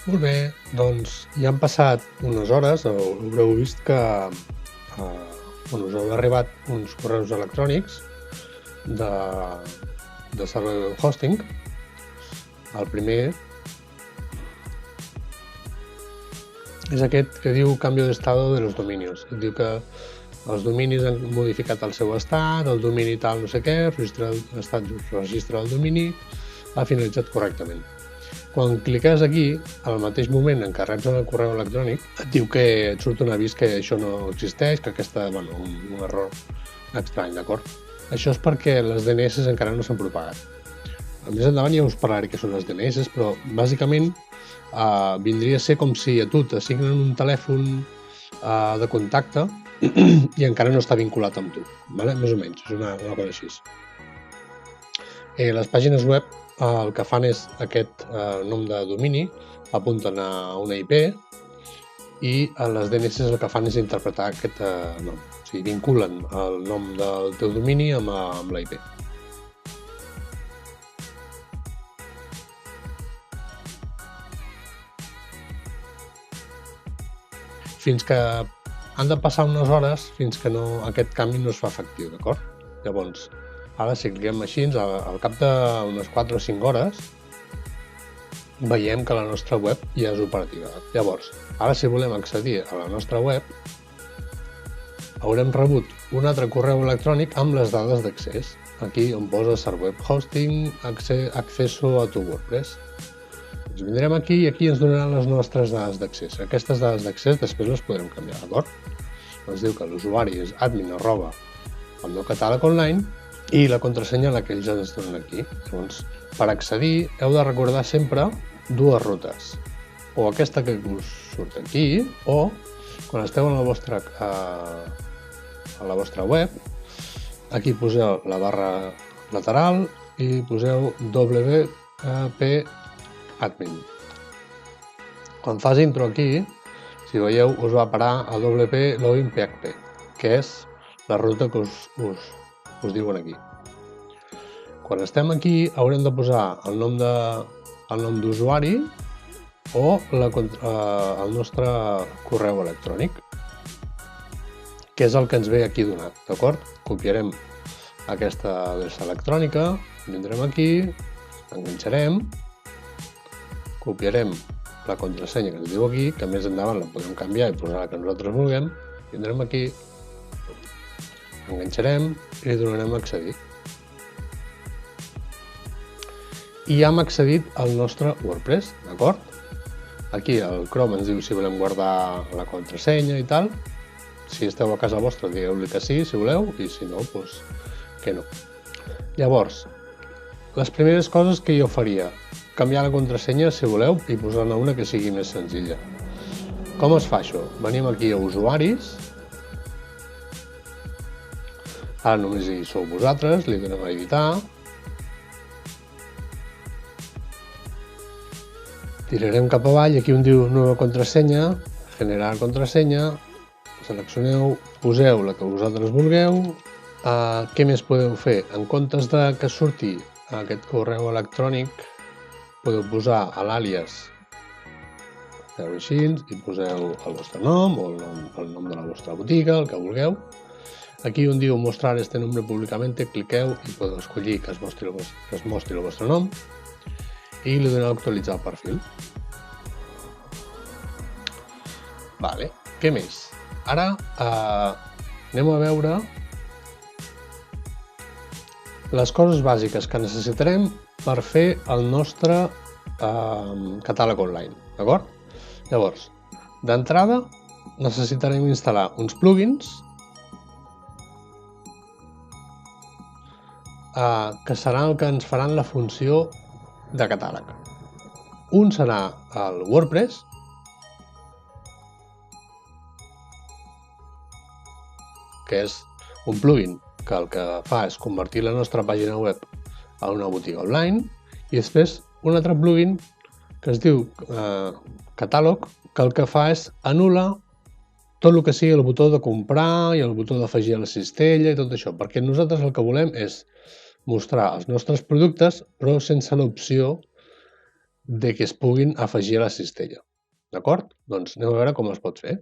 Molt bé, doncs ja han passat unes hores, haureu vist que us heu arribat uns correus electrònics de servei web hosting. El primer és aquest que diu canvio de estado de los dominios. Et diu que els dominis han modificat el seu estat, el domini tal no sé què, registre el domini, ha finalitzat correctament. Quan cliques aquí, al mateix moment en què reps el correu electrònic, et diu que et surt un avís que això no existeix, que aquesta, un error estrany, d'acord? Això és perquè les DNS encara no s'han propagat. Més endavant ja us parlaré què són les DNS, però bàsicament vindria a ser com si a tu t'assignen un telèfon de contacte i encara no està vinculat amb tu, vale? Més o menys, és una cosa així. Les pàgines web el que fan és aquest nom de domini, apunten a una IP i les DNS el que fan és interpretar aquest nom. O sigui, vinculen el nom del teu domini amb la IP. Fins que han de passar unes hores fins que aquest canvi no es fa efectiu, d'acord? Llavors, ara si cliquem així, al cap d'unes 4 o 5 hores, veiem que la nostra web ja és operativa. Llavors, ara si volem accedir a la nostra web, haurem rebut un altre correu electrònic amb les dades d'accés. Aquí on posa server web hosting, acceso a tu WordPress. Ens vindrem aquí i aquí ens donaran les nostres dades d'accés. Aquestes dades d'accés després les podrem canviar, d'acord? Ens diu que l'usuari és admin@elmeucatàleg.online i la contrasenya la que ells ens donen aquí. Llavors, per accedir heu de recordar sempre dues rutes. O aquesta que us surt aquí, o quan esteu a la vostra web, aquí poseu la barra lateral i poseu wp admin. Quan fas intro aquí, si veieu, us va parar a wp login php, que és la ruta que us diuen aquí. Quan estem aquí, haurem de posar el nom d'usuari o el nostre correu electrònic, que és el que ens ve aquí donat, d'acord? Copiarem aquesta adreça electrònica, vindrem aquí, enganxarem, copiarem la contrasenya que ens diu aquí, que més endavant la podem canviar i posar la que nosaltres vulguem, vindrem aquí, enganxarem i li donarem a accedir. I ja hem accedit al nostre WordPress, d'acord? Aquí el Chrome ens diu si volem guardar la contrasenya i tal. Si esteu a casa vostra, digueu-li que sí, si voleu, i si no, doncs que no. Llavors, les primeres coses que jo faria, canviar la contrasenya, si voleu, i posar-ne una que sigui més senzilla. Com es fa això? Venim aquí a usuaris. Ara només hi sou vosaltres, li donem a editar. Tirarem cap avall, aquí on diu nova contrasenya, generar contrasenya, seleccioneu, poseu la que vosaltres vulgueu. Què més podeu fer? En comptes de que surti aquest correu electrònic, podeu posar a l'àlies, feu així i poseu el vostre nom o el nom de la vostra botiga, el que vulgueu. Aquí on diu mostrar este nombre públicamente, cliqueu i podeu escollir que es mostri el vostre nom i li doneu a actualitzar el perfil. Vale, què més? Ara anem a veure les coses bàsiques que necessitarem per fer el nostre catàleg online, d'acord? Llavors, d'entrada necessitarem instal·lar uns plugins que seran el que ens faran la funció de catàleg. Un serà el WordPress, que és un plugin que el que fa és convertir la nostra pàgina web a una botiga online, i després un altre plugin que es diu catàleg, que el que fa és anul·lar tot el que sigui el botó de comprar i el botó d'afegir a la cistella i tot això, perquè nosaltres el que volem és mostrar els nostres productes, però sense l'opció de que es puguin afegir a la cistella. D'acord? Doncs anem a veure com es pot fer.